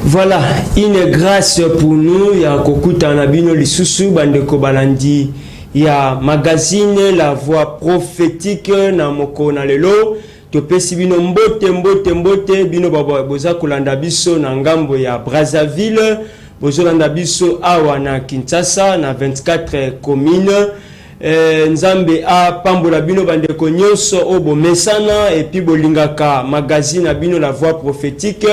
Voilà, une grâce pour nous. Ya kokuta na bino lisusu bandeko balandi ya magazine La Voix Prophétique na moko na lelo. Topesi bino mbote bino baba boza kolanda biso na ngambo ya Brazzaville, bozo landa biso awa na Kinshasa na 24 communes. Nzambe a pambola bino bandeko nyonso obo mesana et puis bolingaka magazine na bino La Voix Prophétique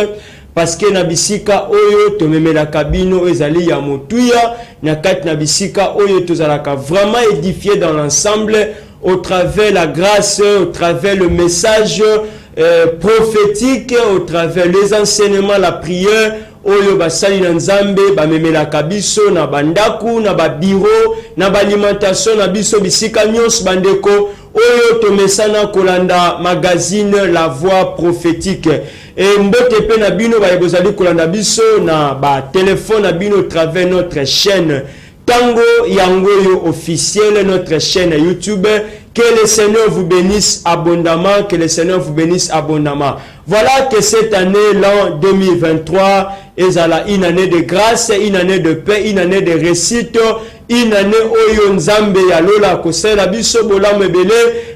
parce que na bisika oyo tomemela kabino ezali ya motuya na kati na bisika oyo tozalaka vraiment édifié dans l'ensemble au travers la grâce, au travers le message prophétique, au travers les enseignements, la prière. Oyo basali na nzambe bamemela kabiso na bandaku na babiro na balimentation na biso bisika nyonso bandeko oyo tomesana kolanda magazine La Voix Prophétique et mbote pe na bino ba bozali kolanda biso na ba téléphone na bino au travers notre chaîne Tango Yangoyo officiel, notre chaîne YouTube. Que le Seigneur vous bénisse abondamment, que le Seigneur vous bénisse abondamment. Voilà que cette année, l'an 2023, est une année de grâce, une année de paix, une année de réussite, une année où Nzambe ya lola kosela biso bola mebele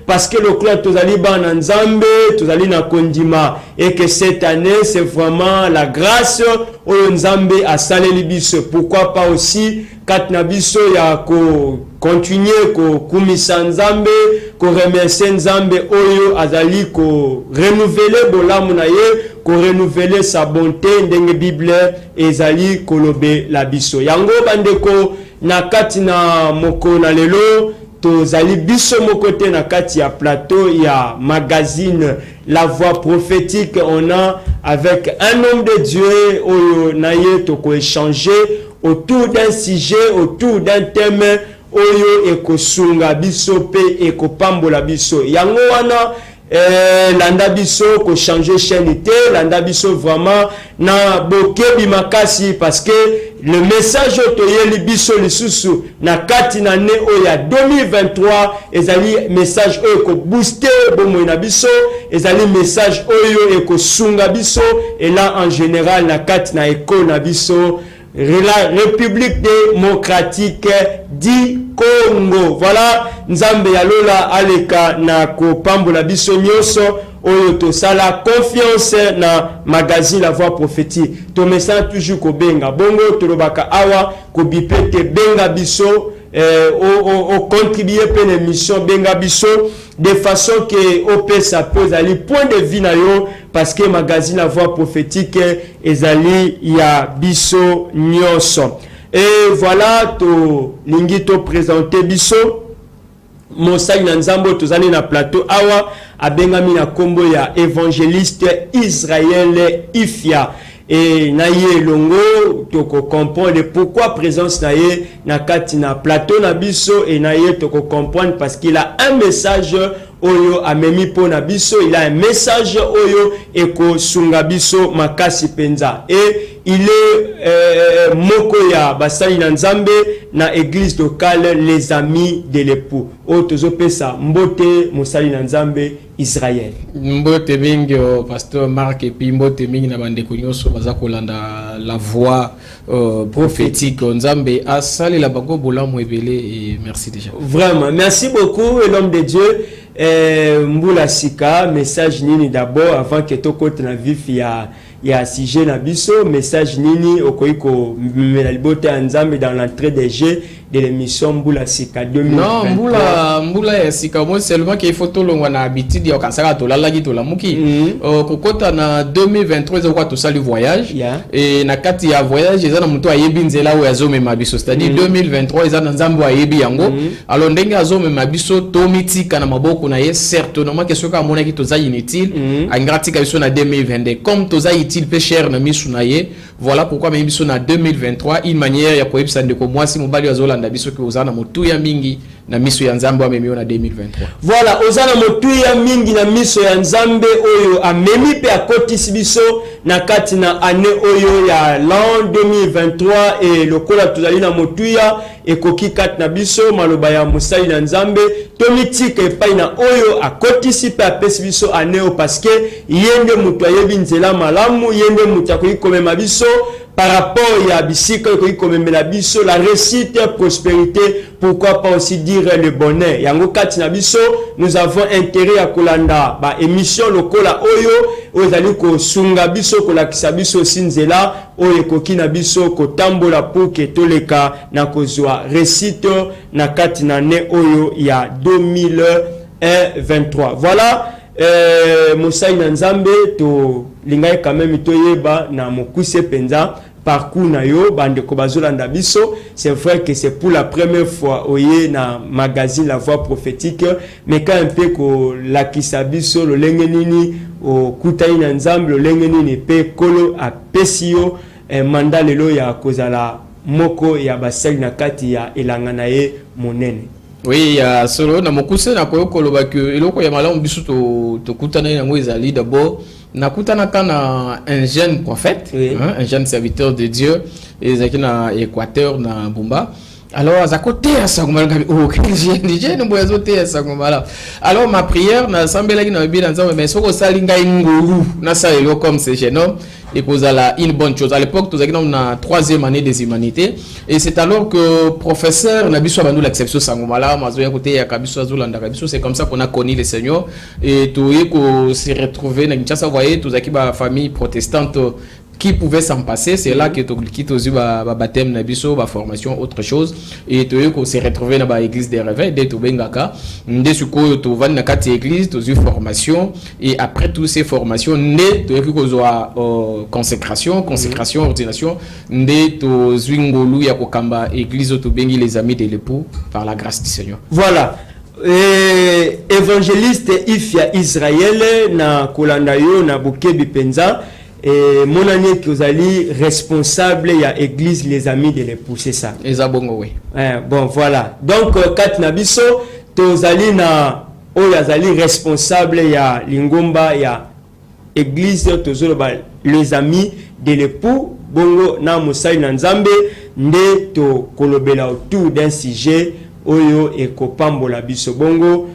parce que le clan tozali ba na Nzambe, tozali na kondima et que cette année c'est vraiment la grâce où Nzambe a saleli biso. Pourquoi pas aussi kat na biso ya ko continuer ko kumisa Nzambe, ko remercier Nzambe oyo azali ko renouveler bolamu na ye, ko renouveler sa bonté ndenge Bible ezali kolobe la biso. Yango bandeko na kati na moko na lelo tozali biso mokote na kati ya plateau ya magazine La Voix Prophétique. On a avec un homme de Dieu oyo na ye toko échanger autour d'un sujet, autour d'un thème oyo ekosunga biso pe ekopambola biso. Yango wana landa biso ko changer chaîne té, landa biso vraiment na bokebi makasi parce que le message toyeli biso lisusu na kati na ne oya 2023 ezali message oyo ko booster bomo na biso, ezali message oyo ekosunga biso et là en général na kati na eko na biso la République démocratique du Congo. Voilà, Nzambe ya lola aleka na ko pambola biso nyonso oyo to sala confiance na magazine La Voix Prophétique. To message toujours ko benga bongo to lobaka awa ko bipete benga biso au contribuer pour l'émission benga biso de façon que OP ça peut aller point de vue na yo parce que magazine La Voix Prophétique ezali ya biso nyonso. Et voilà to lingi to présenter biso Monsali na Nzambo tozali na plateau awa abengami na kombo ya évangéliste Israël Ifia. Et na ye longo toko comprendre pourquoi présence na ye na kati na plateau na biso et na ye toko comprendre parce qu'il a un message oyo amemi po na biso, il a un message oyo eko sunga biso makasi penza et il est moko ya basali na Nzambe na église locale les amis de l'époux otozo pesa mbote mosali na Nzambe Israël. Mbote mingi pasteur Marc et puis mbote mingi na bandeko nyonso baza kolanda La Voix Prophétique. Nzambe asali la bango bolamu ebele et merci déjà. Vraiment, merci beaucoup l'homme de Dieu. Mbula sika message nini d'abord avant que tokote na vif ya sujet na biso message nini okoiko mela libote ya Nzambe dans l'entrée des jeux de l'émission Mbula Sika 2023. Non, Mbula ya Sika moi seulement qu'il faut tolongwa na habitude ya kansaka to lalagi to lamuki kokota na 2023 zo kwa to sali voyage et na kati ya voyage eza na muto ayebi nzela o yazo mema biso c'est-à-dire 2023 eza na Nzambe ayebi yango alors ndenge azo mema biso to mitika na maboko na ye certainement que soka mona ki to za inutile angratika biso na 2022 comme to za utile pe cher na misu na ye voilà pourquoi mema biso na 2023 une manière ya koyebisa ndeko mwasi mobali azo landa kolanda biso ke ozana motuya mingi na miso ya nzambe amemi na 2023. Voilà, ozana motuya mingi na miso ya nzambe oyo amemi pe akotisi biso na kati na année oyo ya l'an 2023 et lokola tozali na motuya ekoki kati na biso maloba ya mosali na nzambe tomitika epai na oyo akotisi pe apesi biso année o parce que yende mutu ayebi nzela malamu yende mutu akoki komema biso par rapport à bisika comme la biso la réussite prospérité pourquoi pas aussi dire le bonheur yango kati na biso nous avons intérêt à kolanda ba émission lokola oyo ozali ko sunga biso kolakisa biso sinzela oyo ekoki na biso kotambola pour que toleka na kozwa réussite na kati na ne oyo ya 2023. Voilà. Mosai na nzambe to lingai quand même toyeba na mokuse penza parcours na yo bande ko bazolanda biso. C'est vrai que c'est pour la première fois oye na magazine La Voix Prophétique mais quand un peu ko lakisa biso lo lenge nini o kutai na nzambe lo lenge nini pe kolo a pesio manda lelo ya kozala moko ya basali na kati ya elanga na ye monene. Oui, solo na mokuse na koyo koloba ke eloko ya malamu biso to kutana yango ezali d'abord na kutana kana un jeune prophète, oui. Hein, un jeune serviteur de Dieu ezaki na Équateur na Bumba. Alors à côté à Sangomala oh quel jeune boyazo te à Sangomala. Alors ma prière na sambela na bi dans mais soko salinga ngolu na salelo comme ce jeune homme et cause la une bonne chose à l'époque tous dans la 3e année des humanités et c'est alors que professeur Nabiso Bandou l'exception Sangomala mazoya côté ya Kabiso Azulanda Kabiso c'est comme ça qu'on a connu le Seigneur et tout ko s'est retrouvé na Kinshasa voyez tous aki ba famille protestante qui pouvait s'en passer, c'est là que tu quittes aux baptême nabiso ba formation autre chose et tu s'est retrouvé dans l'église des réveils dès tu bengaka dès ce que tu vas dans quatre églises tu as formation et après toutes ces formations né tu consécration ordination dès tu zwingolu ya kokamba église tu bengi les amis de l'époux par la grâce du Seigneur. Voilà. Évangéliste Ifya Israël na kolanda yo na Bukebi penza. Et mon année que vous allez responsable, il y a église les amis de l'époux, c'est ça. Oui. Bon, voilà. Donc, quand nabiso, vous allez na, responsable, il y a Lingomba, il y a église, les amis de l'époux, bongo na musai na nzambe, nde to kolobela autour d'un sujet, oyo e kopambola biso bongo,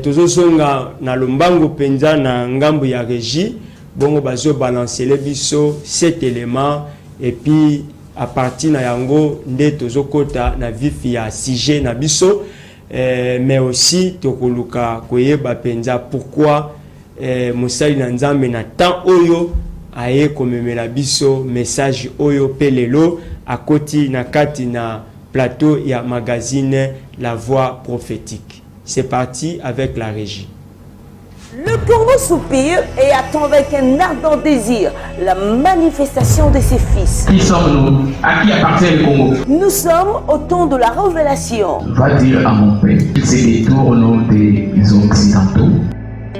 tozo songa na lombango penza na ngambu ya régie. Bongo bazo balancer les biso cet élément et puis à partir na yango nde tozokota na vif ya sujet na biso mais aussi tokoluka koyeba penza pourquoi mosali na nzambe na temps oyo aye komemela biso message oyo pelelo akoti na kati na plateau ya magazine La Voix Prophétique. C'est parti avec la régie. Le Congo soupire et attend avec un ardent désir la manifestation de ses fils. Qui sommes-nous? À qui appartient le Congo? Nous sommes au temps de la révélation. Va dire à mon père qu'il se détourne des Occidentaux.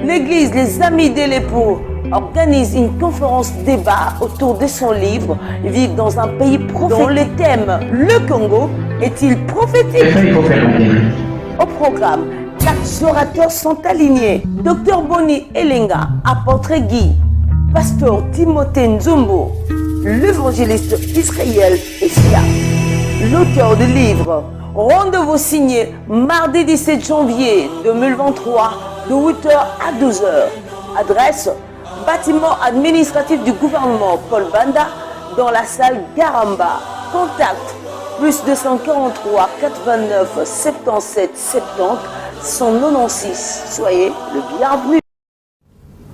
L'église Les Amis de l'époux organise une conférence débat autour de son livre Vivre dans un pays prophétique. Dont le thème Le Congo est-il prophétique? Il faut faire au programme. 4 orateurs sont alignés. Dr Boni Elenga, apôtre Guy, Pasteur Timothée Nzumbo, l'évangéliste Israël Ifya, l'auteur du livre. Rendez-vous signé mardi 17 janvier 2023 de 8h à 12h. Adresse bâtiment administratif du gouvernement Paul Banda dans la salle Garamba. Contact plus 243 89 77 70 196. Soyez le bienvenu.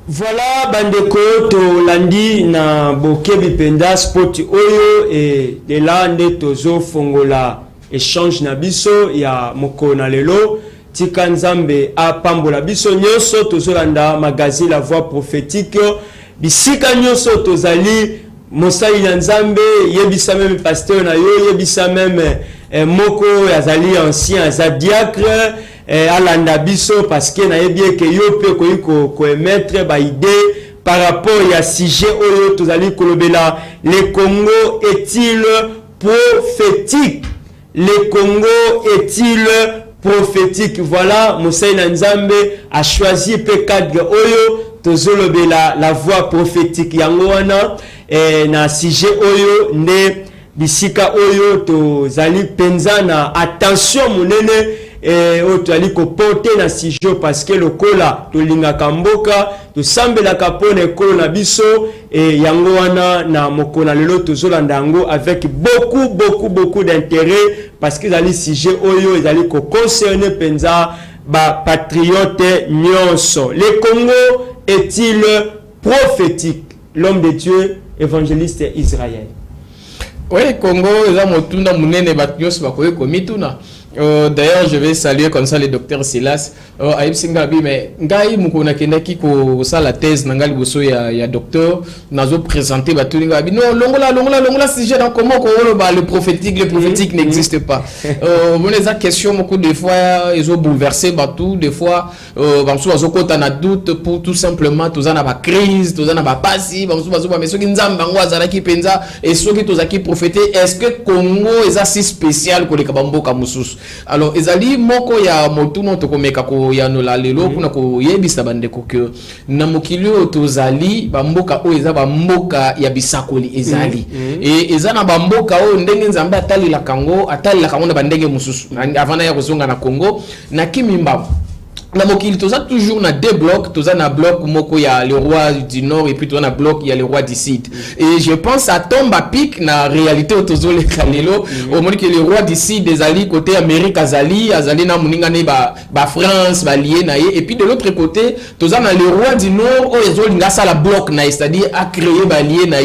Voilà, bandeko to landi na Bokebi Penda sport oyo et de là nde tozo fongola échange na biso ya moko na lelo tika nzambe a pambola biso nyonso tozo landa magazine La Voix Prophétique bisika nyonso tozali mosali na nzambe yebisa même pasteur na yo yebisa même moko yazali ancien za diacre alanda biso parce que na yebi ke yo pe ko émettre ba idée par rapport à sujet oyo tozali kolobela le Congo est-il prophétique le Congo est-il prophétique? Voilà, Moussaïna Nzambe a choisi P4 Oyo, Tozolobe la voix prophétique. Yangoana, na sujet Oyo, ne bisika Oyo, Tozali Penzana, attention monene, tu ali ko porter na sujet parce que le kola, Tolinga Kamboka, to sambela kapone kolo na biso yango wana na mokona lelo tozolanda yango avec beaucoup d'intérêt parce que les sujets oyo ezali ko concerner penza ba patriote nyonso. Le Congo est-il prophétique? L'homme de Dieu évangéliste Israël. Oui, Congo eza motunda munene bat nyonso bakoye komituna. D'ailleurs, je vais saluer comme ça le docteur Silas. Aïb Singabi, mais Ngai Mukuna Kendaki ko ça la thèse Nangali Bosso ya docteur nazo présenté Batuninga. Non, longola sujet dans comment le prophétique n'existe pas. Mon les questions beaucoup de fois ils ont bouleversé Batou, des fois bamsou bazo kota na doute pour tout simplement tous na ba crise, tous na ba pasi, bamsou bazo ba mais soki nzamba ngo azalaki penza et soki tozaki prophété, est-ce que Congo est assez spécial ko le kabamboka mususu? Alors ezali moko ya motuno tokomeka ko ya nola lelo kuna ko yebisa bandeko ke na mokili tozali bamboka o eza bamboka ya bisakoli ezali et ezana bamboka o ndenge nzambe atali la kango na bandenge mususu avant ya kozonga na Congo na kimimba. Na mokili toza toujours na deux blocs, toza na bloc moko ya le roi du nord et puis toza na bloc il y a le roi du sud. Et je pense à tombe à pic na réalité tozo le kalelo au moment que le roi du sud des ali côté Amérique azali na muninga ne ba France ba lié na et puis de l'autre côté toza na le roi du nord o ezolinga sala bloc na c'est-à-dire a créer ba lié na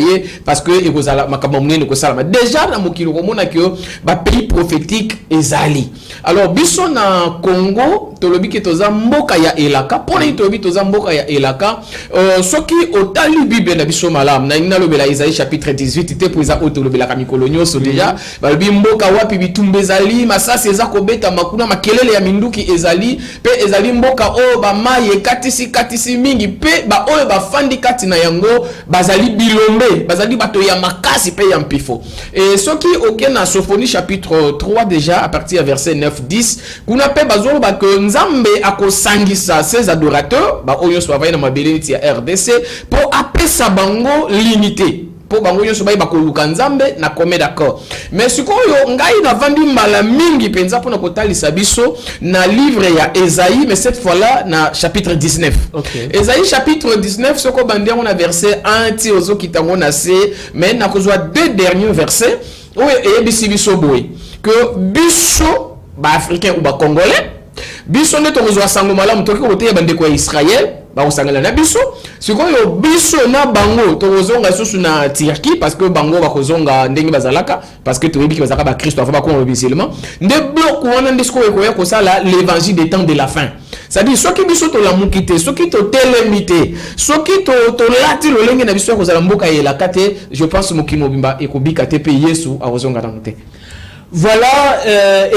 parce que ekozala makamba munene ko sala déjà na mokili komona que ba pays prophétique ezali. Alors biso na Congo tolobi ke toza mboka ya elaka pona itobi toza mboka ya elaka soki otali bible na biso malam na ngina lobela Isaïe chapitre 18 te poza otolobela ka mikolonyo so déjà balobi mboka wapi bitumba ezali masasi eza kobeta makuna makelele ya minduki ezali pe ezali mboka o ba maye katisi mingi pe ba oyo bafandi kati na yango bazali bilombe bazali bato ya makasi pe ya mpifo et soki okena Sophonie chapitre 3 déjà à partir verset 9-10 kuna pe bazolo ba que nzambe akosangisa ses adorateurs ba oyo so bavaya na mabele ya RDC pour apesa bango limité pour bango yo so ba koluka nzambe na kome d'accord mais sikoyo ngai na vandi mbala mingi penza pona kotalisa biso na livre ya Esaïe mais cette fois là na chapitre 19. Okay. Esaïe chapitre 19 soko bandi on a verset 1 ti ozo kitango na C mais na kozwa deux derniers versets où et biso boy que biso ba africain ou ba congolais biso ne tozwa sango malamu toki ko te bande ko Israël ba osangala na biso sikoyo biso na bango tozonga susu na Turquie parce que bango ba kozonga ndenge bazalaka parce que toyebi ki bazaka ba Christ afa ba ko musulman nde bloc wana ndisiko ko sala l'évangile des temps de la fin. C'est-à-dire soki biso to la mukite soki to telemite soki to lati lo lenge na biso ko zala mboka yelaka te je pense mokimo bimba ekobika te pe Yesu awozonga na mute. Voilà,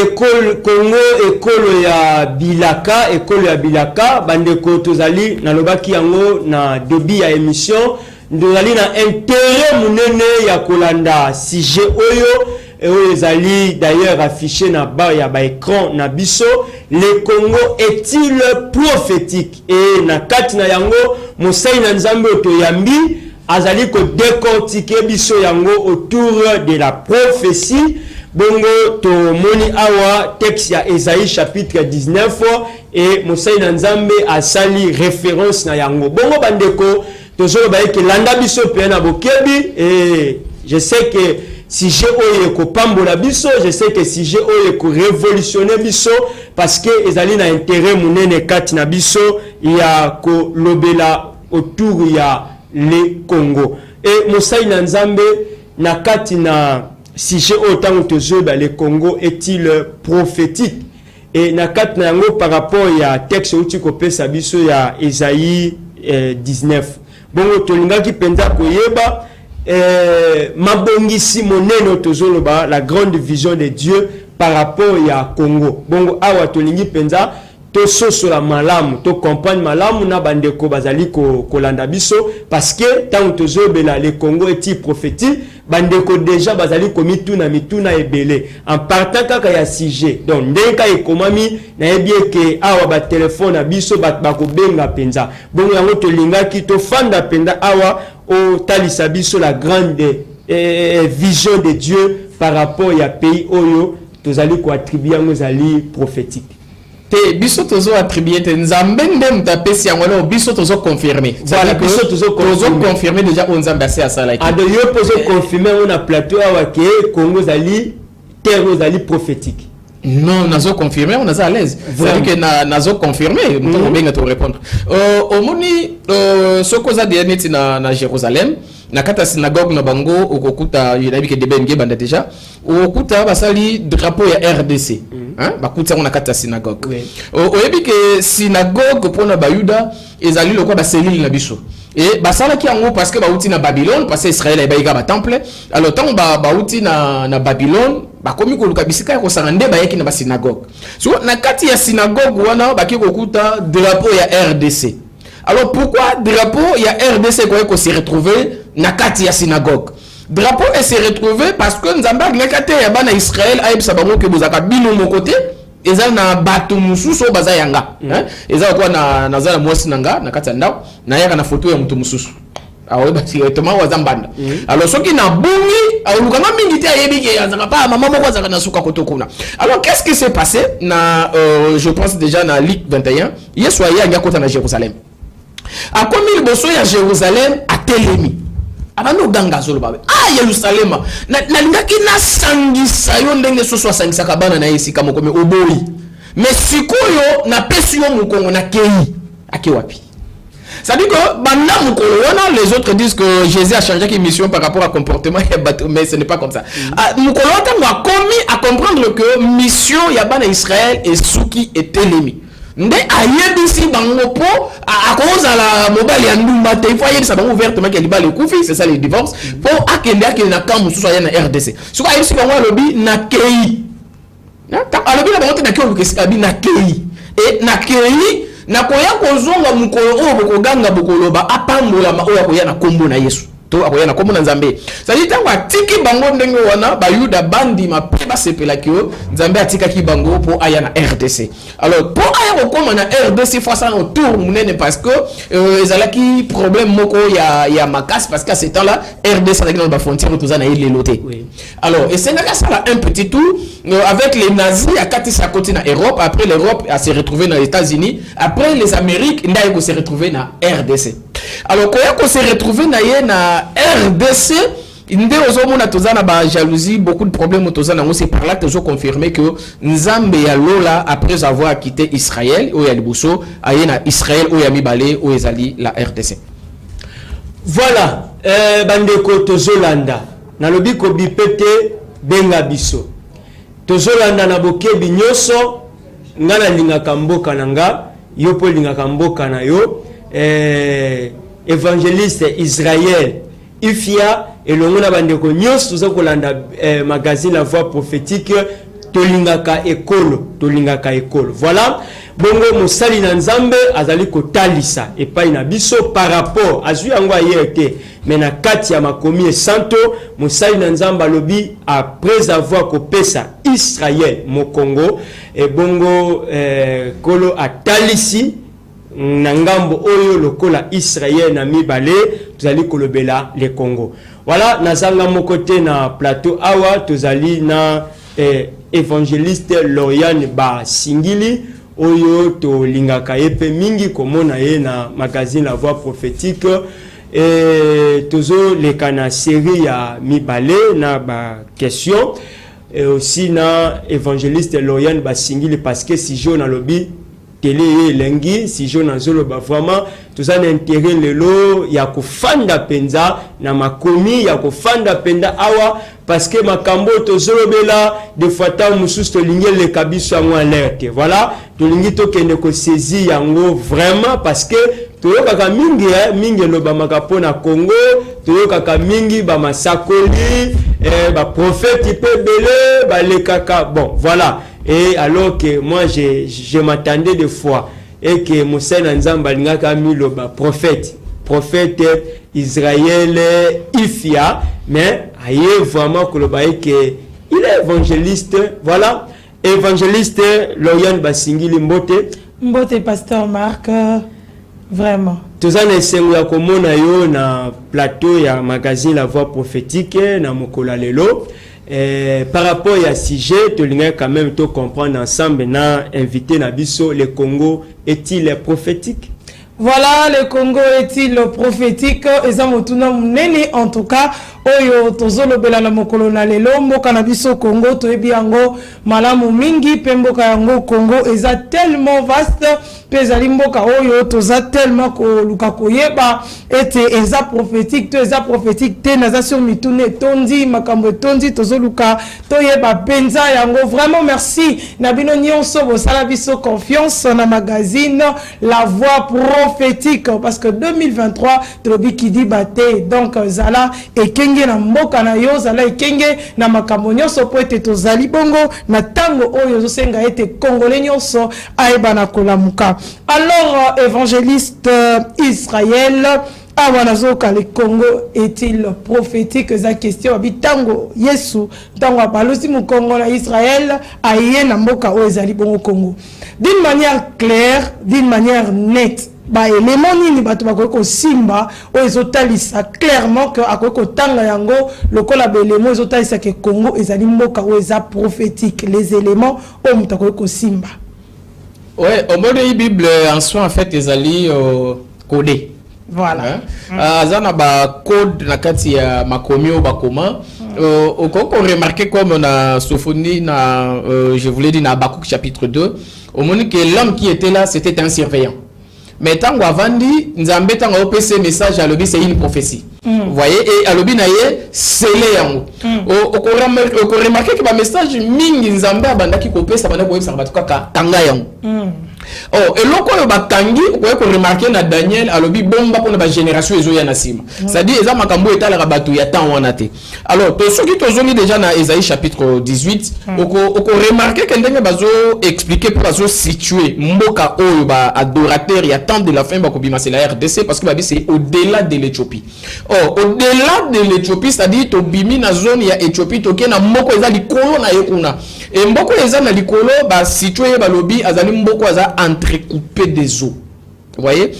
école Congo, école ya Bilaka, bandeko tozali na lobaki yango na début ya émission, tozali na intérêt munene ya kolanda sujet oyo ezali d'ailleurs affiché na ba ya ba écran na biso. Le Congo est-il prophétique? Et na kati na yango Moussaïna Nzambe otoyambi azali ko décortiquer biso yango autour de la prophétie. Bongo to moni awa texte ya Esaïe chapitre 19 et Moussaïna Nzambe a sali référence na yango. Bongo bandeko tozolo ba ke landa biso pe na bokebi et je sais que si j'ai oye ko pambola biso, je sais que si j'ai oye ko révolutionner biso parce que ezali na intérêt munene kati na biso ya ko lobela autour ya le Congo. Et Moussaïna Nzambe na kati na si j'ai autant de le Congo est-il prophétique? Et nakat nango par rapport à texte où tu copies sa biso ya Esaïe 19. Bongo tolinga ki penza koyeba mabongisi moneno tozoloba la grande vision de Dieu par rapport à Congo. Bongo awa tolingi penza to sosola malamu to comprendre malamu na bandeko bazali kolanda biso parce que tant tozo bela le Congo est prophétique bandeko déjà bazali ko mituna ebele en partant kaka ya sujet donc ndenka ekomami na ebie ke awa ba téléphone na biso ba ko benga penza bongo yango to lingaki to fanda penda awa o talisa biso la grande vision de Dieu par rapport ya pays oyo tozali ko attribuer yango zali prophétique. Te biso tozo attribuer te nzambe ndem tapesi yango lo biso tozo confirmer. Voilà biso tozo confirmer déjà on nzambe assez asala ki. Ado yo pozo confirmer on a plateau awa ke Congo zali terre zali prophétique. Non, nazo confirmer, on est à l'aise. C'est-à-dire que nazo confirmer, on bien te répondre. Au moni ce cause de na Jérusalem, na kata synagogue na bango okokuta yenabi ke debenge banda déjà. Okokuta basali drapeau ya RDC. Hein? Bakuta on na kata synagogue. Oyebi ke synagogue pona bayuda ezali lokwa ba selile na biso. Et basala ki yango parce que bauti na Babylone parce que Israël ba ba temple. Alors tant bauti na Babylone bakomi koluka bisika ko sangande ba yaki na ba synagogue. So na kati ya synagogue wana baki kokuta drapeau ya RDC. Alors pourquoi drapeau ya RDC ko se retrouver na kati ya synagogue? Drapeau est se retrouver parce que nzamba ngakate ya bana Israël ayebisa bango ke bozaka bino mon côté. Eza na bato mususu baza yanga eza kwa na zala mwasi nanga na kati ndao na yaka na photo ya mtu mususu awe basi toma wazambanda alors soki na bungi auluka mingi te ayebi ke azaka pa mama moko azaka na suka kotokuna. Alors qu'est-ce qui s'est passé na je pense déjà na Luc 21 yesu aya ngakota na Jérusalem akomi liboso ya Jérusalem atelemi abano ganga zolo babe Yerusalem na lingaki na sangisa yo ndenge so sangisa kabana na esika moko me oboyi mais sikoyo na pesi yo mukongo na kei ake wapi. Ça dit que banda mukolo wana les autres disent que Jésus a changé qui mission par rapport à comportement mais ce n'est pas comme ça. Mukolo tango a commis à comprendre que mission ya bana Israël et suki et telemi nde ayebisi bango po à cause la mobile ya ndumba te faut yebisa bango ouvertement que libala ekufi c'est ça les divorces po akende na kambu susu ya na RDC suko ayebisi bango lobi na kei na alobi na bango te na kei olukesika bi na kei et na kei na koya kozonga mukolo oyo bokoganga bokoloba apambola ma oyo koya na kombo na Yesu to akoya na kombo na Nzambe sali tango atiki bango ndenge wana bayuda bandi mapeba sepela kio Nzambe atika ki bango po aya na RDC. Alors po aya kokoma na RDC face à autour munene parce que ezalaki problème moko ya makas parce qu'à ce temps là RDC avec la frontière tout ça na ile loté. Alors et c'est là ça un petit tour avec les nazis à katisa côté na Europe après l'Europe a se retrouver dans les États-Unis après les Amériques ndaye ko se retrouver na RDC. Alors quand on s'est retrouvé na RDC inde ozomona tozana ba jalousie beaucoup de problèmes tozana on c'est par là que je confirmer que Nzambe ya lola après avoir quitté Israël ou ya liboso ayena Israël ou ya mibale ou ezali la RDC. Voilà bandeko tozolanda na lobi ko bipete benga biso tozolanda na bokebi nyoso ngana linga kamboka nanga yo po linga kamboka na yo évangéliste Israël Ifia et l'ongona bandeko nyos tuza kolanda magazine La Voix prophétique tolingaka ekolo voilà bongo mosali na Nzambe azali kotalisa epai na biso par rapport azwi yango ayete mais na kati ya makomi e santo mosali na Nzambe alobi après avoir kopesa Israël mo Congo et bongo kolo atalisi na ngambo oyo lokola Israël na mibale tozali kolobela le Congo. Voilà nazanga mokote na plateau awa tozali na évangéliste Lauriane ba singili oyo to lingaka yepe mingi komona ye na magazine La Voix prophétique et tozo le kana série ya mibale na ba question et aussi na évangéliste Lauriane ba singili parce que si je na lobby télé lengi si je na zolo ba vraiment tout ça n'intérêt lelo ya kufanda penza na makomi ya kufanda penda awa parce que makambo to zolo bela de fois ta mususu to lingé le kabiso yango alerte voilà to lingi to kende ko saisir yango vraiment parce que to yoka mingi mingi lo ba makapo na Congo to yoka mingi ba masakoli ba prophète pe belé ba le kaka bon voilà Et alors que moi, je m'attendais des fois, et que Moussa Nzamba a mis le prophète Israël Ifia, mais il est vraiment que il est évangéliste, voilà, évangéliste Loyan Basingili Mbote Pasteur Marc, vraiment. Tout ça n'est komona yo na plateau ya magazine La Voix Prophétique na mokola lelo. Par rapport à sujet, tu l'as quand même tout comprendre ensemble na invité Nabiso, le Congo est-il prophétique? Voilà, le Congo est-il prophétique? En tout cas, oyo tozolo bela na mokolo na lelo mboka na biso Congo toyebi yango malamu mingi pe mboka yango Congo eza tellement vaste pe ezali mboka oyo toza tellement ko luka koyeba ete eza prophétique te naza sur mitune tondi makambo tondi tozoluka toyeba penza yango. Vraiment merci na bino nyonso bosala biso confiance na magazine La Voix Prophétique parce que 2023 tobi ki di bate donc zala ekenge na mboka na yo zala ekenge na makambo nyonso po ete tozali bongo na tango oyo zosenga ete congolais nyonso ayeba na kolamuka. Alors évangéliste Israël awanazoka le Congo est-il prophétique? Za question abitango Yesu tango abalosi mu Congo na Israël aye na mboka oyo ezali bongo Congo d'une manière claire, d'une manière nette. Ba élément nini bato bakoko simba o ezotalisa clairement que akoko tanga yango lokola ba élément ezotalisa que Congo ezali mboka o eza prophétique, les éléments o mutakoko simba. Ouais, au mode de Bible en soi en fait ezali codé. Voilà. Azana ba code na kati ya makomi o bakoma. Okoko remarquer comme on a Sophonie na je voulais dire na Habakkuk chapitre 2, au moment que l'homme qui était là c'était un surveillant. Mais tant qu'on a dit, nous avons fait un OPC message à l'obé, c'est une prophétie. Vous voyez, et à l'obé, c'est les on remarque que le message, mingi, nous avons fait un OPC, ça va être un OPC. Oh, et là, quand on a tangi, on remarque na Daniel, à l'obé, bomba pour la génération, ils ont eu un asima. C'est-à-dire, ils ont makambo et à la rabatou, il y a tant on a été. Alors, pour ceux qui ont déjà dans Ésaïe chapitre 18, on remarque que nous avons expliqué pour nous situer, Mboka Oyo, adorateur, il y a tant de la fin, c'est la RDC, parce que c'est au-delà de l'Éthiopie. Oh, au-delà de l'Éthiopie, c'est-à-dire, tu bimi na zone, il y a Éthiopie, tu na Mboko, il y a l'Ikolo na Yekuna. Et Mboko, il y a l'Ikolo, situé, lobby, azali Mboko, entrecoupé des eaux. Vous voyez,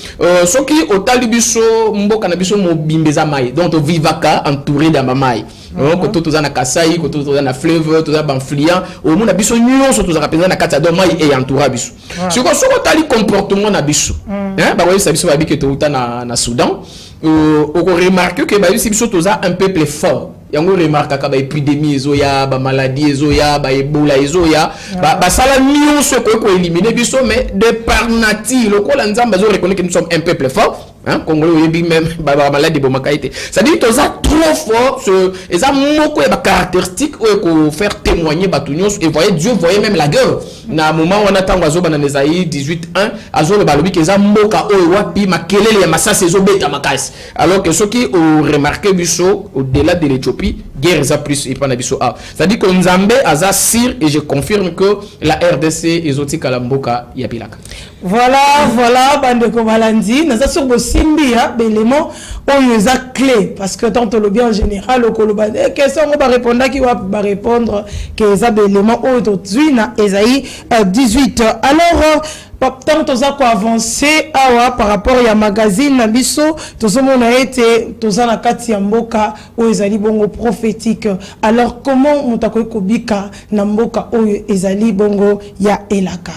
ce qui au talibiso mboka na biso mobimbeza mai donc vivaka entouré de mamai donc tout na kasai tout na fleuve tout na banfliant au monde biso nyonso tout za kapeza na kati do mai et entouré biso ce que so tali comportement na biso hein ba oui ça biso ba bike to na Soudan on remarque que ba biso tout ça un peuple fort. Yango remarque ka ba épidémie ezoya ba maladie ezoya ba Ebola ezoya ba sala nyonso ko éliminer biso mais de par nature lokola nzamba zo reconnaître que nous sommes un peuple fort hein congolais yebi même ba maladie bomakaité ça dit to za trop fort ce eza moko ba caractéristique ko faire témoigner batu nyonso et voyez Dieu voyait même la gueule na moment on attend wazo bana Esaïe 18:1 azo le balobi que eza mboka oyo wapi makelele ya masasa ezo beta makasi alors que ceux qui ont remarqué biso au-delà de l'Éthiopie guerre ça plus et pas biso a c'est-à-dire que Nzambe aza sir et je confirme que la RDC ezotika la mboka ya bilaka. Voilà bande ko balandi na sur bo simbi ya belément oyo eza clé parce que tant le bien en général au koloba question on va répondre qui va répondre que eza belément oyo to na Esaïe 18. Alors tant toza ko avancer awa par rapport à magazine na biso tozomona ete toza na kati ya mboka oyo ezali bongo prophétique. Alors comment mutako kobika na mboka oyo ezali bongo ya elaka?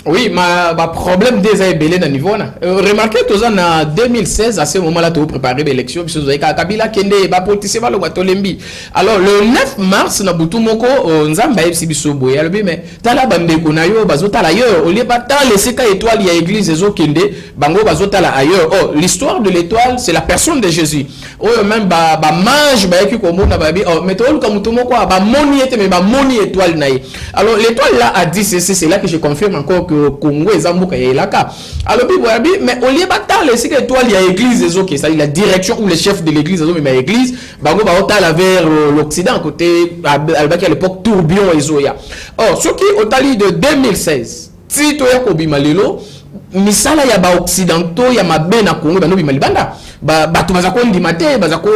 Oui, ma problème déjà est belé dans niveau là. Remarquez tous en 2016 à ce moment-là tu préparer l'élection parce que Kabila kende ba politicien ba lo tolembi. Alors le 9 mars na butu moko nzamba yebisi biso boya lobi mais tala bande ko na yo bazotala ailleurs au lieu ba ta laisser ka étoile ya église ezo kende bango bazotala ailleurs. Oh l'histoire de l'étoile c'est la personne de Jésus. Oh même ba mage ba yeki ko mona ba bi oh mais to luka mutu moko ba moni ete mais ba moni étoile na ye. Alors l'étoile là a dit c'est là que je confirme encore que le Congo et Zamboka et Elaka. Alors mais au lieu de c'est que toi il y a l'église des autres, c'est la direction ou les chefs de l'église des autres, mais l'église bango ba otala vers l'Occident côté à l'époque tourbillon et zoya. Or ce qui au tali de 2016 si to ya ko bimalelo misala ya ba occidentaux ya mabe na Congo ba no bimalibanda bato bazako ndimate bazako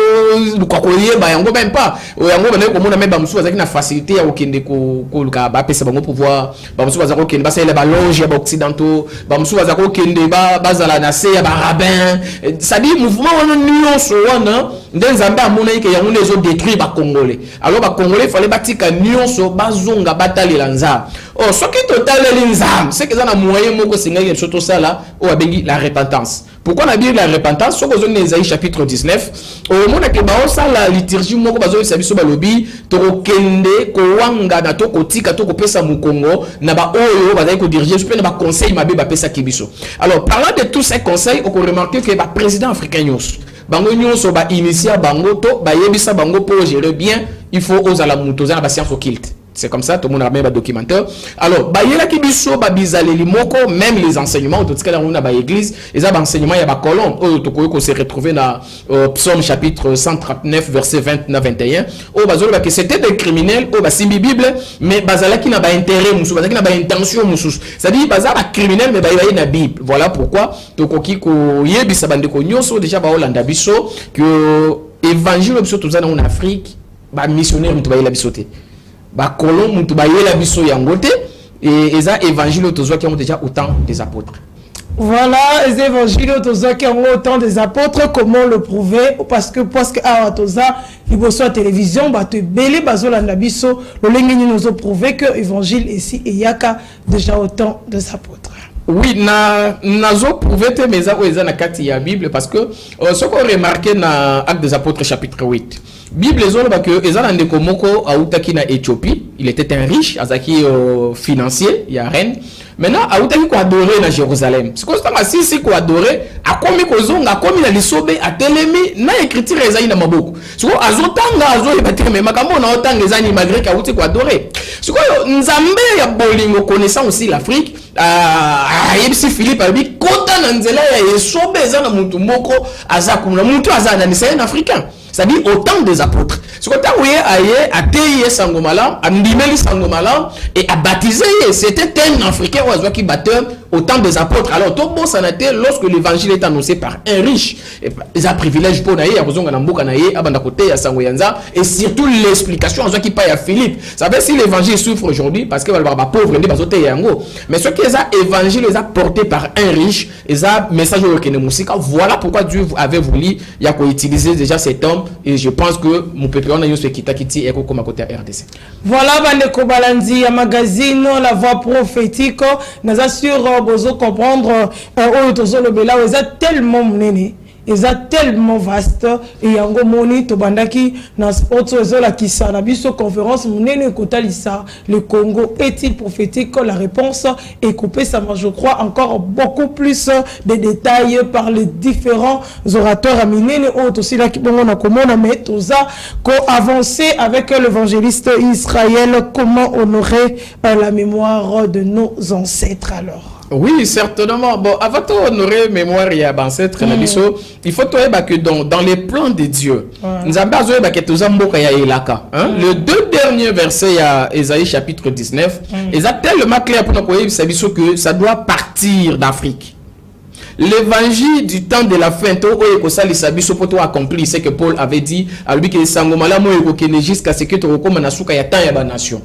kwa koyeba yango même pas yango bana ko mona même ba musu bazaki na facilité ya okende ko luka ba pesa bango pouvoir ba musu bazako kende ba sele ba loge ya ba occidentaux ba musu bazako kende bazala na se ya ba rabbin ça dit mouvement wana nyonso wana ndenzamba amona yike yango les autres détruire ba congolais alors ba congolais fallait batika nyonso bazonga batalela nza ce qui total l'inzam c'est que ça na moyen moko singa surtout ça là o abengi la repentance. Pourquoi on a bien la repentance? Sur Ésaïe chapitre 19, au moment que baosa la liturgie moko bazo sabiso balobi to kende ko wanga na to kotika to ko pesa mu Congo na ba oyo bazali ko diriger je peux na ba conseil mabe ba pesa kibiso. Alors parlant de tous ces conseils, on peut remarquer que ba président africain nyos bango nyonso ba initier bango to ba yebisa bango pour gérer bien, il faut aux ala mutoza na ba science occulte. C'est comme ça, tout le monde a même un documentaire. Alors, il y a qui biso, même les enseignements, tout ce qu'il y a dans l'église, les enseignements, il y a des colonnes, on s'est retrouvé dans Psaume chapitre 139, verset 29-21. Que c'était des criminels, c'est une Bible, mais bazala qui n'a pas intérêt, bazala qui n'a pas intention, c'est-à-dire bazala criminel, mais il y a une Bible. Voilà pourquoi, tokoki ko yebisa bande ko nyonso déjà ba Hollanda biso que évangile biso tout ça en Afrique, ba missionnaire mutu ba yela bisoté. Ba colon mutu ba yela biso yangote et eza évangile tozo qui ont déjà autant des apôtres. Voilà, les évangiles qui ont autant des apôtres, comment le prouver? Parce que à Toza, il y a télévision, bah tu belé bazola nabiso, le lengini nous a prouvé que l'évangile ici et yaka déjà autant des apôtres. Oui, nazo prouvé te meza ou eza na kati ya Bible parce que ce qu'on remarqué na Actes des Apôtres chapitre 8. Bible ezolo ba que eza na ndeko moko autaki na Éthiopie, il était un riche, azaki financier, ya reine. Maintenant autaki ko adorer na Jérusalem. Ce qu'on tanga si ko adorer, akomi ko zonga, akomi na lisobe, atelemi na écriture ezali na maboko. Ce qu'on azotanga azo ebate mais makambo na otanga ezali malgré ka uti ko adorer. Ce qu'on nzambe ya bolingo connaissant aussi l'Afrique. Yebisi Philippe abi kota na nzela ya esobe eza na mutu moko azakuna mutu azana ni c'est un africain. C'est-à-dire autant des apôtres. Ce que tu as aye ateye sangomala, andimeli sangomala et a baptisé, c'était un africain qui battait autant des apôtres. Alors tout bon sanaté lorsque l'évangile est annoncé par un riche, ils ont privilège pour naïe, et surtout l'explication qui paye à Philippe. Ça veut dire si l'évangile souffre aujourd'hui parce que les pauvres mais ce qui est évangile les a porté par un riche, ils ont message au Kenemusika. Voilà pourquoi Dieu avait voulu utiliser déjà cet homme. Et je pense que mon peuple on a eu ce qui t'a quitté et comme à côté RDC. Voilà Bandeko Balandi, un magazine La Voix Prophétique. Nous assure besoin comprendre le bela vous êtes tellement menés. Ils sont tellement vastes et yango moni to bandaki na sport la kisa na biso conférence munene kotalisa le Congo est-il prophétique? La réponse est coupée, ça je crois encore beaucoup plus de détails par les différents orateurs à minene aussi là qui bon na komona mais toza ko avancer avec l'évangéliste Israël, comment honorer la mémoire de nos ancêtres alors. Oui, certainement. Bon, avant d'honorer mémoire et ancêtre, il faut que dans les plans de Dieu, nous avons besoin le deux derniers versets à Ésaïe chapitre 19, ils ont tellement clair pour nous que ça doit partir d'Afrique. L'évangile du temps de la fin, accompli ce que Paul avait dit à lui que Sangomala jusqu'à ce que tu recommandes à Souka ya nation.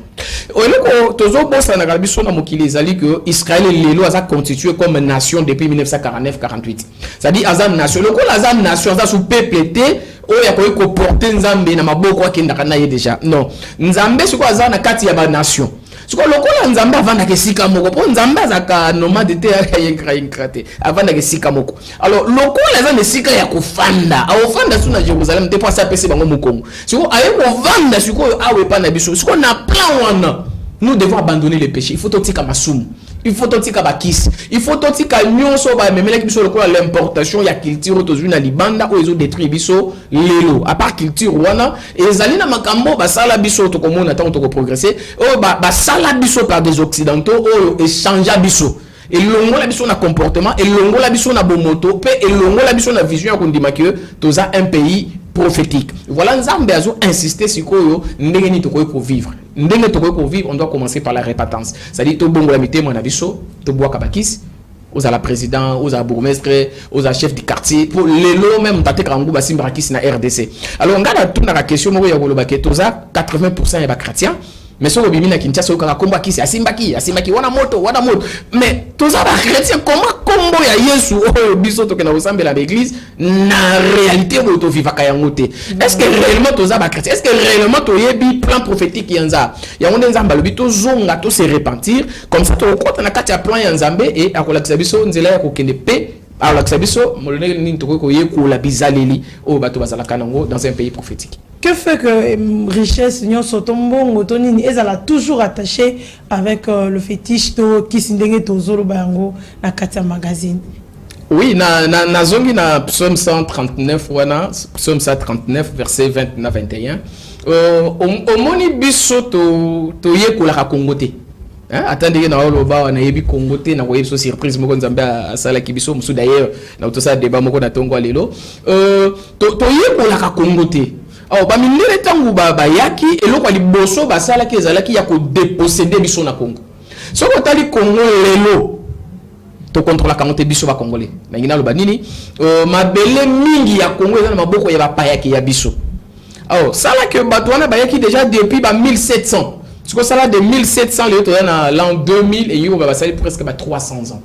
Israël a constitué comme nation depuis 1949-48. C'est-à-dire Azam nation. Le Azam nation, ça sous PPT, il y a porter Nzambe na maboko qui n'a déjà. Non, Nzambe c'est quoi Azam na kati ya nation. Ce que le Nzamba avant que sika moko pour Nzamba zaka nomade te inkrate avant que sika moko. Alors loko la zane sika ya kufanda a ofanda suna Jérusalem te pas ça pese bango mukongo. Siko aye ko vanda siko awe pa na biso siko na plan wana. Nous devons abandonner les péchés. Il faut totika masum. Il faut totika bakis. Il faut totika nyonso ba memele biso lokola l'importation ya culture tozui na libanda o ezo détruire biso lelo. À part culture wana ezali na makambo ba sala biso to komona tant to progresser. O ba sala biso par des occidentaux o échanger biso. et longola biso na comportement et longola biso na bomoto pe et longola biso na vision ya kondima que toza un pays prophétique. Voilà, Nzambe azo insister sur koyo ndenge ni tokoy ko vivre. Ndenge tokoy ko vivre, on doit commencer par la repentance. C'est-à-dire to bongola mité mona biso, to bois kabakis, aux à la président, aux à bourgmestre, aux à chef du quartier, pour les lots même tate krangu basimba kisi na RDC. Alors on garde tout na la question mo ya koloba ke toza 80% ya ba chrétien. Mais si on a un Kinshasa, on a combat qui c'est Asimbaki, wana moto. Mais tous ça, les chrétiens, comment combo ya Yesu, oh, biso to kena ressemble à l'église, na réalité où to viva kayangote. Est-ce que réellement tous ça, chrétiens, est-ce que réellement to yebi plan prophétique yanza, ya on nzamba lobi to zonga to se repentir, comme ça to okota na kati ya plan yanzambe et akola kisabiso nzela ya kokende pe. Alors la kisabiso, molone ni to ko yeku la bizaleli o bato bazala kanango dans un pays prophétique. Que fait que richesse nyon sotombo ngotonini ezala toujours attaché avec le fétiche to kisindenge to zolo bango na katia magazine? Oui, na zongi na psaume 139 wana, psaume 139 verset 29 21. Au moni biso to yekola ka kongote. Attendez na oloba na yebi kongote na koyebi so surprise moko nzambe asala kibiso musu d'ailleurs na to sa débat moko na tongo lelo. To yekola ka kongote. Alors, ba mindele tangu ba yaki eloko liboso basala ki ezalaki ya ko déposséder biso na Congo. Soko tali Congo lelo to contrôle la kangote biso ba congolais. Na ngina loba nini mabele mingi ya Congo ezana maboko ya ba payaki ya biso. Alors, sala que batwana ba yaki déjà depuis ba 1700. Soko sala de 1700 le to na l'an 2000 et yo ba sali presque ba 300 ans.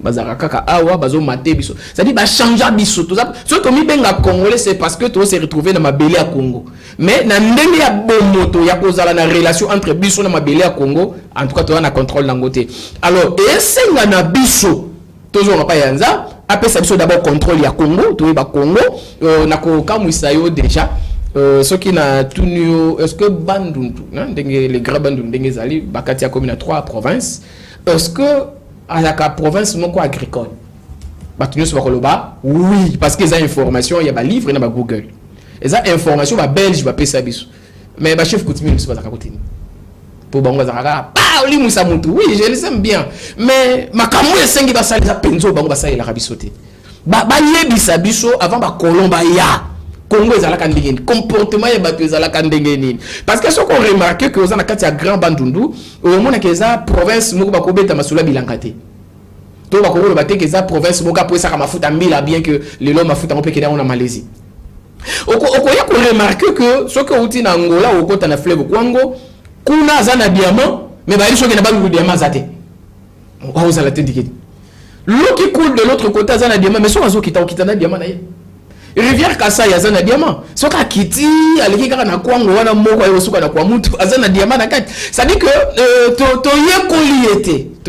Bazaraka awa bazo maté biso. Ça dit ba changer biso tout ça. Ce que mi benga congolais c'est parce que toi s'est retrouvé dans ma belé à Congo. Mais na ndenge ya bomoto ya kozala na relation entre biso na ma belé à Congo, en tout cas toi na contrôle nangote. Alors esenga na biso toujours pas yanza, après ça biso d'abord contrôle ya Congo, to ba Congo na ko kamwisa yo déjà. Ce qui n'a tout est-ce que Bandundu, les grands Bandundu ndenge zali bakati ya commune à 3 provinces, est-ce que à la province non quoi agricole batunios bakoloba oui parce que ça information il y a ba livre na ba Google et ça information ba belge ba pesa biso mais ba chef coutumier ne pas zakakotini pour bango zakaka pa oli musa mutu oui je le sais bien mais makamu esengi ba sala penzo bango ba sala la bisote ba yebisa biso avant ba kolomba ya Congo ezalaka ndenge comportement ya bato ezalaka ndenge nini parce que ce qu'on remarque que ozana kati ya grand Bandundu au mona que eza province moko bakobeta masula bilanga te to bakobolo bateke eza province moko apoesa ka mafuta mbila bien que le lo mafuta ngopeke na Malaisie okoya ko remarque que ce que uti na Angola okota na fleuve Kwango kuna zana diamant mais ba iso ke na bangu diamant zate o ozala te ndike l'eau qui coule de l'autre côté zana diamant mais so azo kita na diamant na ye rivière Kasai azana diamant soka kiti aleki kaka na Kwango wana moko ayo suka na kwa mutu azana diamant na kati ça dit que to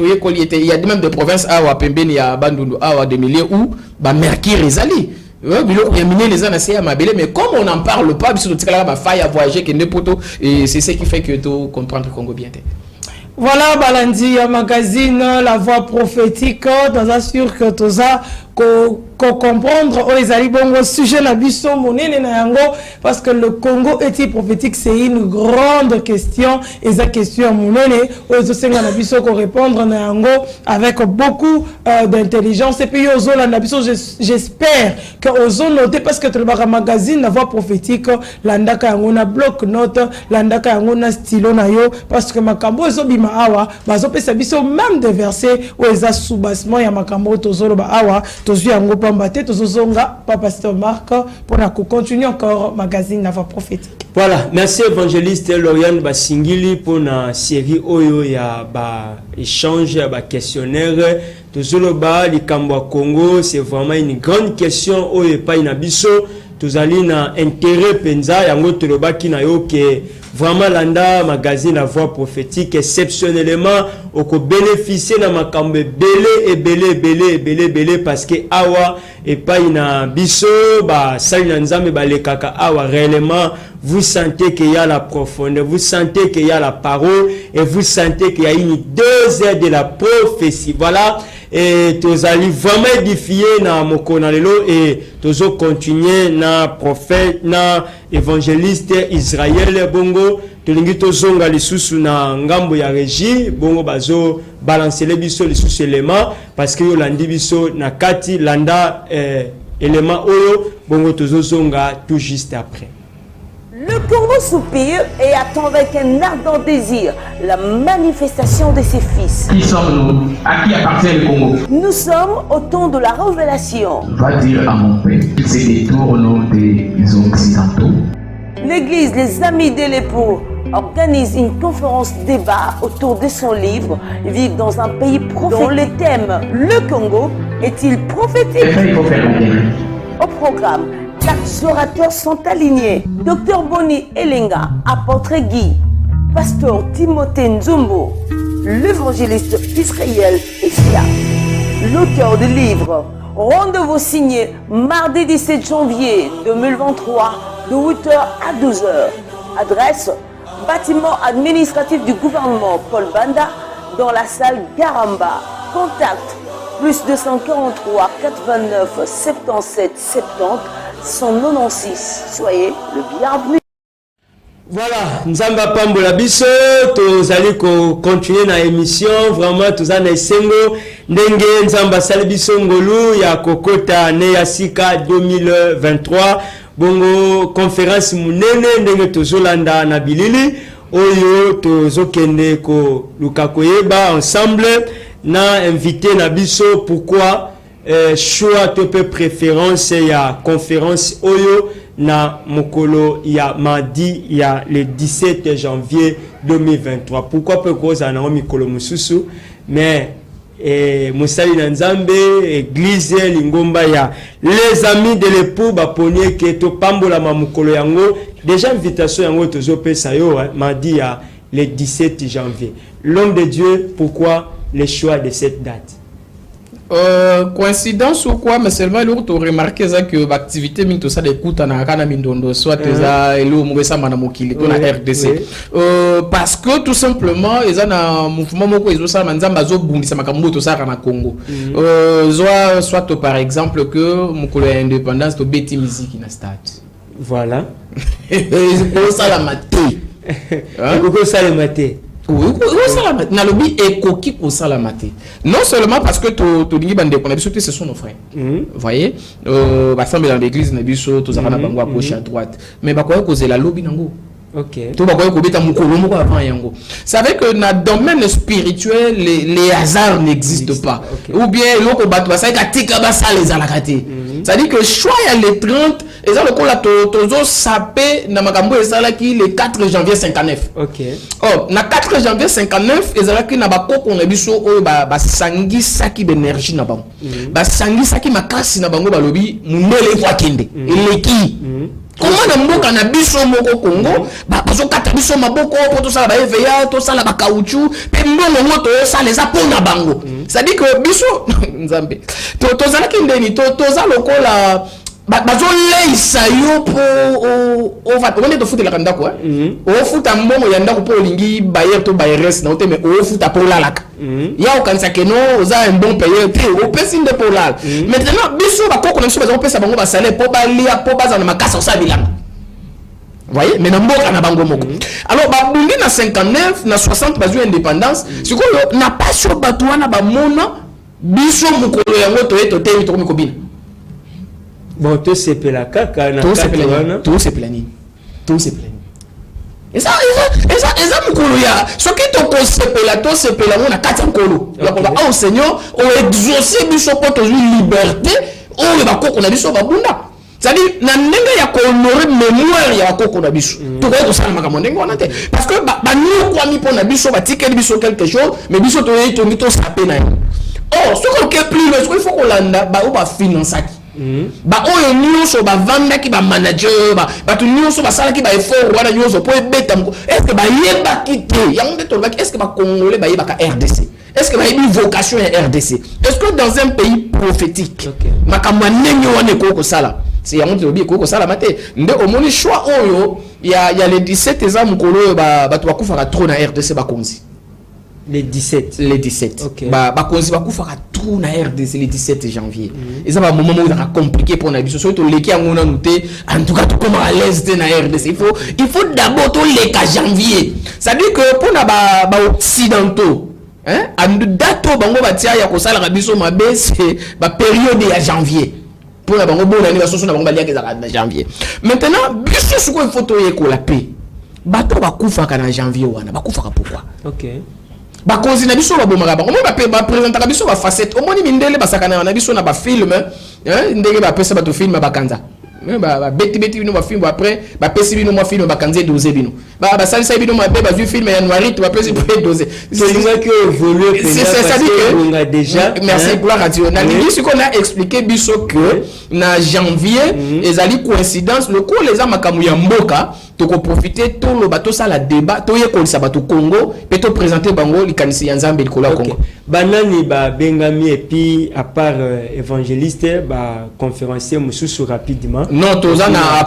yekoliete il y a même des provinces awa pembeni ya Bandundu awa de milliers où ba mercure ezali biloko ya minene les ana c'est mabele mais comme on n'en parle pas biso tikala ba faille à voyager que ne poto et c'est ce qui fait que to comprendre Congo bien. Voilà, Balandi, magazine La Voix Prophétique, dans un sûr que tout ça, comprendre les alibongo sujet la biso monene na yango parce que le Congo est prophétique, c'est une grande question et cette question monene aux senga na biso ko répondre na yango avec beaucoup d'intelligence et puis aux la biso j'espère que aux noter parce que le magazine La Voix Prophétique landaka yango na bloc note landaka yango na stylo na yo parce que makambo ezo bima awa bazo pesa biso même des versets où eza soubassement ya makambo tozolo ba awa tozu yango pambaté tozozonga papa pasteur Marc pour la continuer encore magazine La Voix Prophétique. Voilà, merci évangéliste Lauriane Basingili pour la série Oyo ya ba échange ba questionnaire tozolo ba likambo Congo, c'est vraiment une grande question Oyo pa ina biso tozali na intérêt penza yango toloba kina yo ke vraiment landa magazine La Voix Prophétique exceptionnellement oko bénéficier na makambe belé parce que awa et pas ina biso ba sali na nzambe ba lekaka awa réellement vous sentez qu'il y a la profondeur, vous sentez qu'il y a la parole et vous sentez qu'il y a une 2 heures de la prophétie. Voilà, et tous allez vraiment édifier na mokona lelo et tous continuer na prophète na évangéliste Israël bongo tolingi tozonga lisusu na ngambo ya régie bongo bazo balancer les biso lisusu élément parce que yolandi biso na kati landa élément oyo bongo tozozonga tout juste après. Le Congo soupire et attend avec un ardent désir la manifestation de ses fils. Qui sommes-nous? À qui appartient le Congo? Nous sommes au temps de la révélation. Va dire à mon père qu'il se détourne des Occidentaux. L'église Les Amis de l'époux organise une conférence débat autour de son livre Vivre dans un pays prophétique. Dont le thème Le Congo est-il prophétique? Il faut faire Au programme, 4 orateurs sont alignés. Dr Boni Elenga, apôtre Guy, pasteur Timothée Nzumbo, l'évangéliste Israël Isia, l'auteur du livre. Rendez-vous signé mardi 17 janvier 2023 de 8h à 12h. Adresse, bâtiment administratif du gouvernement Paul Banda dans la salle Garamba. Contact plus 243 89 77 70 196. Soyez le bienvenu. Voilà, Nzamba Pambola biso, tozali ko continuer na émission, vraiment tozana esengo ndenge Nzamba sali biso ngolu ya kokota ne ya sika 2023 bongo conférence munene ndenge tozolanda na bilili oyo tozokende ko luka koyeba ensemble na invité na biso pourquoi choix tope préférence ya conférence oyo na mokolo ya mardi ya le 17 janvier 2023. Pourquoi peut cause na mikolo mususu mais Moussali na Nzambe église lingomba ya les amis de l'époux baponier ke to pambola ma mokolo yango déjà invitation yango tozo pesa yo mardi ya le 17 janvier. L'homme de Dieu, pourquoi le choix de cette date? Coïncidence ou quoi, mais seulement l'autre remarqué ça que l'activité min tout ça d'écoute en akana mindondo soit ça et l'eau ça manamokili to na RDC parce que tout simplement ils ont un mouvement moko ils ont ça manzamba zo bundi ça makambo to ça na Congo soit par exemple que mokolo ya indépendance to beti musique na stade voilà et ça la maté pourquoi ça la maté. Oui, non seulement parce que ce sont nos frères. Vous voyez, dans l'église, tous à gauche à droite. Mais c'est la lobby. Ok. Ça veut dire que dans le domaine spirituel, les hasards n'existent pas. Ou bien, c'est-à-dire que choix les 30, et ça le coup là, tozo sapé na makambo ezala ki le 4 janvier 59. Ok. Oh, na 4 janvier 59, ezala ki na bakoko na biso oyo ba sangi saki d'énergie na bango. Ba sangi saki makasi na bango balobi mundele kwa kende. Eleki. Comment na mboka na biso moko Congo, bazo kata biso maboko po to sala ba EVA, to sala ba caoutchouc, pe mbongo moto sala eza pona bango. C'est-à-dire que biso Nzambe. To zala ki ndeni to za lokola bazo leisa yo po o va on est de foot la kanda quoi o foot mbongo ya ndako po lingi bayer to bayres na ote mais o foot po la laka ya o kanisa ke no za un bon payeur te o pesi nde po la maintenant biso ba koko na biso bazo pesa bango ba salaire po ba lia po baza na makasa sa bilanga voyez mais na mboka na bango moko alors ba bundi na 59 na 60 bazo indépendance sikoyo na passion batwana ba mona biso mukolo yango to eto te to mikobina. Bon, tout c'est la caca, tout c'est plani. Et ça, mukolo ya. Ce qui te consepela, tout c'est pela, on a 4 mukolo. Oh Seigneur, on exaucé biso poto liberté, on va koko na biso babunda. C'est-à-dire, na ndenge ya ko honorer mémoire ya koko na biso. Tout ko ça makambo ndenge on ate. Parce que ba nous kwa mi pona biso ba tikeli biso quelque chose, mais biso to to sapé na. Oh, ce qu'on est plus, il faut qu'on landa, ba ou ba financer. Ba oyo nyonso ba vanda ki ba manager ba tu nyonso ba sala ki ba effort wana nyonso po ebeta mko est-ce que ba yeba kité yango de tolba est-ce que ba congolais ba yeba ka RDC est-ce que ba yebi vocation ya RDC est-ce que dans un pays prophétique makamwa nenyo wana ko sala c'est yango de obi ko sala mate nde omoni choix oyo ya les 17 ans mukolo ba tu bakufa ka trop na RDC ba konzi les 17 okay. Ba konzi bakufa ka trop surtout na RDC le 17 janvier. Et ça va un moment où ça va compliqué pour nabiso. Surtout les qui ont noté, en tout cas, tout comme à l'aise de na RDC. Il faut d'abord tout les cas janvier. Ça veut dire que pour na occidentaux, hein, en date bango batia ya ko sala rabiso mabe c'est ba période ya janvier. Pour la bango bonne année la soso na bango balia que ça janvier. Maintenant, biso ce qu'on photo yeko la paix. Bato bakufa kana janvier wana, bakufa pourquoi? OK. Ba cause na biso ba bomaka bango ba présenter ka biso ba facette. Au moins mindele ba sakana na biso na ba film, hein, ndenge ba pesa ba to film ba kanza. Ba beti bino ba film après ba pesi bino mo film ba kanze 12 bino. Ba salisa bino ma ba vu film ya noiri to ba pesi pour 12. C'est ça qui évolue ça dit que on a déjà merci gloire à Dieu. Na dit ce qu'on a expliqué biso que na janvier ezali coïncidence le coup les amakamu ya mboka to ko profiter to lo bato ça la débat to ye ko sabato Congo peut to présenter bango likanisi ya Nzambe likola Congo. Banani ba bengami et puis à part évangéliste ba conférencier mususu rapidement. Non, tozana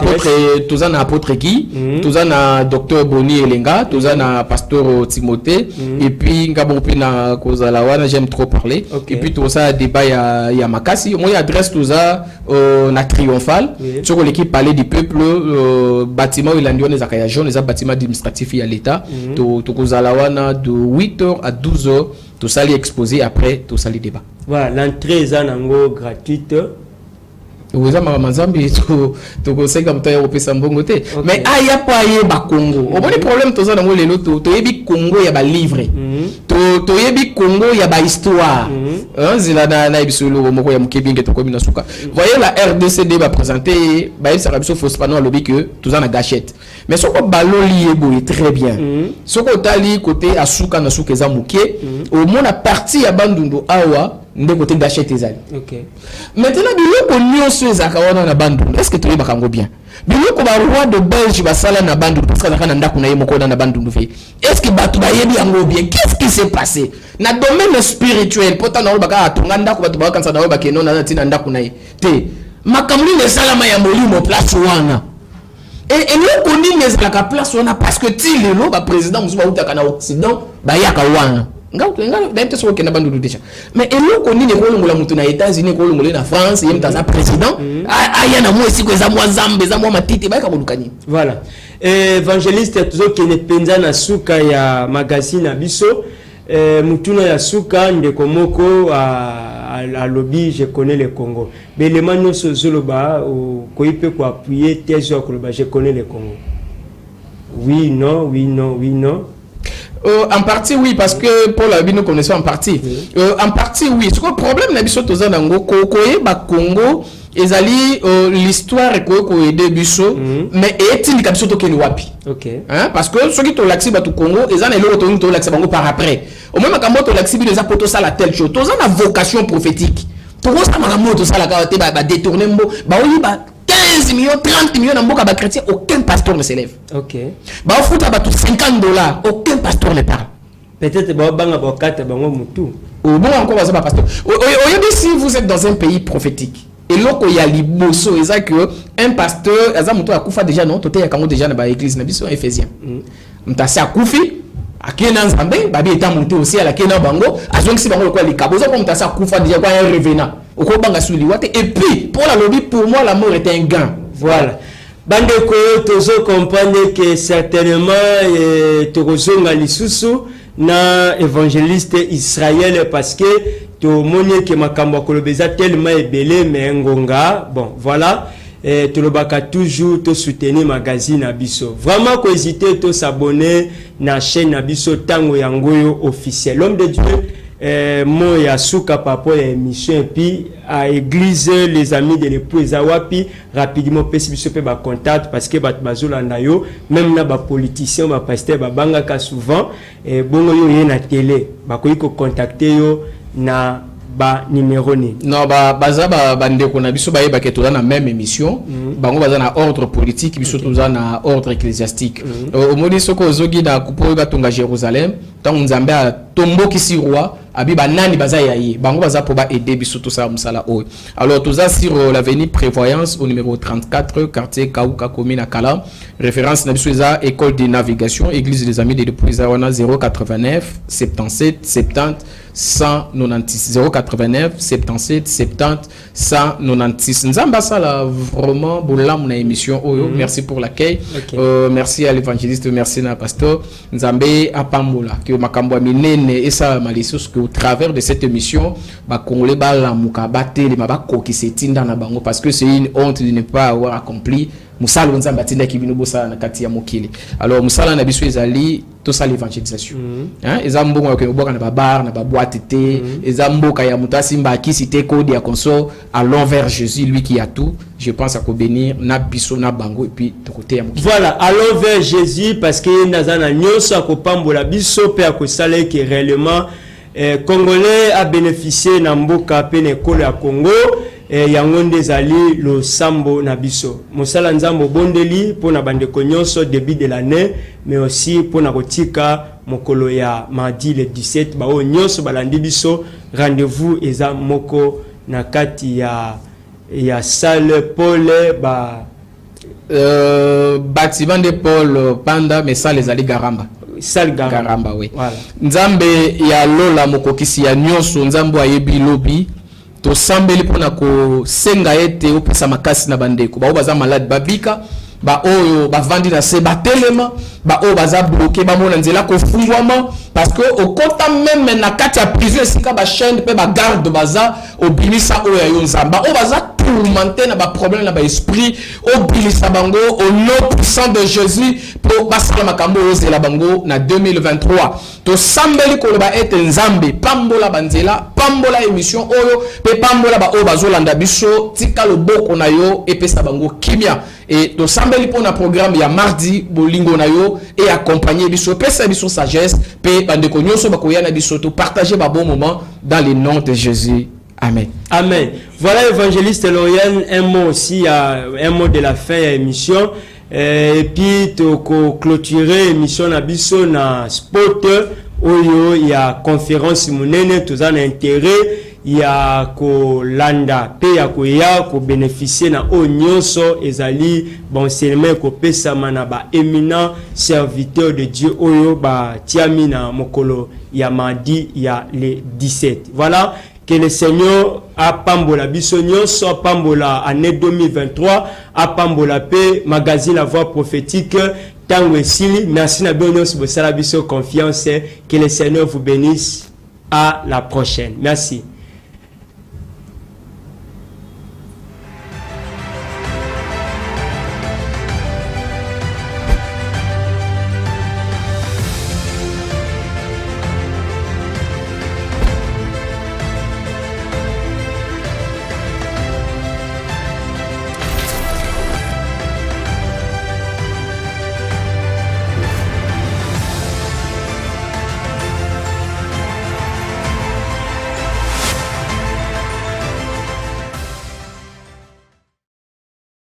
apôtre Guy, tozana docteur Boni Elenga, tozana pasteur Timothée et puis ngabompi na kozala wana j'aime trop parler. Et puis toza débat ya makasi, moi adresse toza na triomphal sur l'équipe palais du peuple bâtiment il andione zakaya jaune les bâtiments administratifs ya l'état to kozala wana de 8h à 12h tout ça li exposé après tout ça li débat. Voilà, l'entrée est en gratuite. Vous avez mazambi to conseil comme toi européen mbongo te mais aya pa ye ba Congo au bon problème to za na ngolelo to yebi Congo ya ba livre to yebi Congo ya ba histoire zila na bisolo moko ya mukebinge to komina suka voyez la RDCD va présenter ba il sera biso fausse pas non lobby que to za na gâchette mais soko baloli yebo est très bien soko tali côté asuka na suka za muke au moins la partie ya bandundu awa de côté gâchette ezali. OK. Maintenant biloko nyonso ezaka wana na bandundu est-ce que tu yeba kango bien biloko ba roi de Belge basala na bandundu parce que na ndako na ye moko na bandundu fe est-ce que batu ba yebi yango bien qu'est-ce qui s'est passé na domaine spirituel pota na baka atunga ndako batu ba kansa na ba keno na tina ndako na ye te makamuli ne salama ya molimo place wana et eloko nini ezalaka place wana parce que ti lelo ba président musuba utaka na occident ba yaka wana d'ailleurs ce qu'on a bandou déjà mais eloko nini ko longola mutu na États-Unis ko longola na France yem taza président aya na mo esi ko za mo zambe za mo matiti ba ka bolukani. Voilà, évangéliste toujours qui ne penza na suka ya magazine abiso mutuna ya suka ndeko moko à lobby je connais le Congo belema nyonso zoloba ko ipe ko appuyer thèse ko loba je connais le Congo. Oui non oui non oui non. En partie oui parce que pour la vie nous connaissons en partie. En partie oui. Ce que le problème na biso toza nango koye ba Congo ezali l'histoire ko aider biso mais est-il ka biso to keni wapi. OK. Hein parce que ceux qui to laxi ba to Congo ezana eloko to laxi bango par après. Au moins makambo to laxi bi les apoto ça la telle chose. Toza na vocation prophétique. To ko sa makambo to ça la ka te ba détourner mbo ba oyi ba 15 millions, 30 millions d'amboka ba chrétien, aucun pasteur ne s'élève. OK. Ba fout à $50, aucun pasteur ne parle. Peut-être ba banga ba 4 bango mutu. Au bon encore ba pasteur. Si vous êtes dans un pays prophétique et loko ya liboso eza que un pasteur eza mutu akufa déjà non, toté ya kango déjà na ba église na biso Ephésiens. Mtasi akufi akena nzambe babi eta monté aussi à la kena bango azongisi bango kwa likabozo comme mtasi akufa déjà kwa un revenant. Et puis, pour la lobby, pour moi, la mort est un gain. Voilà. Bandeko, tozo comprendre que certainement, tozo ngalisusu na évangéliste Israël parce que to moni que makambo kolobeza tellement ebele mais ngonga. Bon, voilà. To lobaka toujours to soutenir magazine abiso. Vraiment ko hésiter to s'abonner na chaîne abiso tango yangoyo officiel. L'homme de Dieu moi ya suka papo ya émission et puis à église les amis de l'épouse awapi rapidement pesi biso pe ba contact parce que bat bazolanda yo même na ba politicien ba pasteur ba banga ka souvent bongo yo ye na télé ba ko contacter yo na ba numéro ni non baza bandeko na biso ba ke toza na même émission bango baza na ordre politique biso toza na ordre ecclésiastique au modi soko ozogi na kupo batunga Jérusalem tant nzambe a tomboki si roi abi banani baza yayi bango baza pour ba aider biso tout ça musala o alors toza sur l'avenue Prévoyance au numéro 34 quartier Kauka commune à Kala référence na biso eza école de navigation église des amis de l'épouse wana 089 77 70 196 089 77 70 196. Nzamba ça là vraiment bolam na émission oyo. Merci pour l'accueil. Merci à l'évangéliste, merci na pasteur Nzambe apambola que makambo minene et ça malisus que au travers de cette émission ba congolais ba la muka batele mabako qui s'étinda na bango parce que c'est une honte de ne pas avoir accompli musala Nzambe atinda kibino bosa na kati ya mokili. Alors musala na biso ezali to ça l'évangélisation. Hein ezambo ko boka na ba bar na ba boîte té ezambo ka ya mutasi mbaki cité code ya consort allons vers Jésus lui qui a tout. Je pense à ko bénir na biso na bango et puis de côté ya mokili. Voilà, allons vers Jésus parce que nazana nyoso akopambola biso pe akosala que réellement Congolais a bénéficié na mboka pe na ekolo ya Congo. Yango ndezali lo sambo na biso mosala nzambo bondeli pona bandeko nyonso début de l'année mais aussi pona kotika mokolo ya mardi le 17 ba o nyonso balandi biso rendez-vous eza moko na kati ya salle Paul ba bâtiment de Paul Panda mais ça les ali Garamba salle Garamba oui voilà nzambe ya lola mokokisi ya nyonso nzambo ayebi lobi to sambeli pona ko senga ete opesa makasi na bandeko ba baza malade babika ba oyo bavandi na se batelema ba oyo baza bloqué ba mona nzela ko fungwama parce que au kota même na kati ya prison sika ba chaîne pe ba garde baza obimisa oyo ya nzamba o baza tourmenté na ba problème na ba esprit obilisa bango au nom puissant de Jésus pour basala makambo ozela bango na 2023 to sambeli ko ba ete nzambe pambola banzela pambola émission oyo pe pambola ba oyo bazolanda biso tika loboko na yo epesa bango kimia et to sambeli pona programme ya mardi bolingo na yo et accompagner biso pesa biso sagesse pe bandeko nyonso bakoyana biso to partager ba bon moment dans le nom de Jésus. Amen. Amen. Voilà évangéliste Lauriane, un mot aussi, un mot de la fin de l'émission. Et puis, to clôturer l'émission na biso na spot, oyo, il y a conférence monene, tous en intérêt, il y a ko landa, pe ya ko bénéficier na o nyonso, ezali, bon, seulement ko pesa mana ba éminent serviteur de Dieu, oyo, ba tiami na mokolo, ya mardi, ya le 17. Voilà. Que le Seigneur a pambola bisonio, soit pambola année 2023, a pambola paix, magazine La Voix Prophétique, Tango et Sili. Merci na bien si vous avez confiance. Que le Seigneur vous bénisse. À la prochaine. Merci.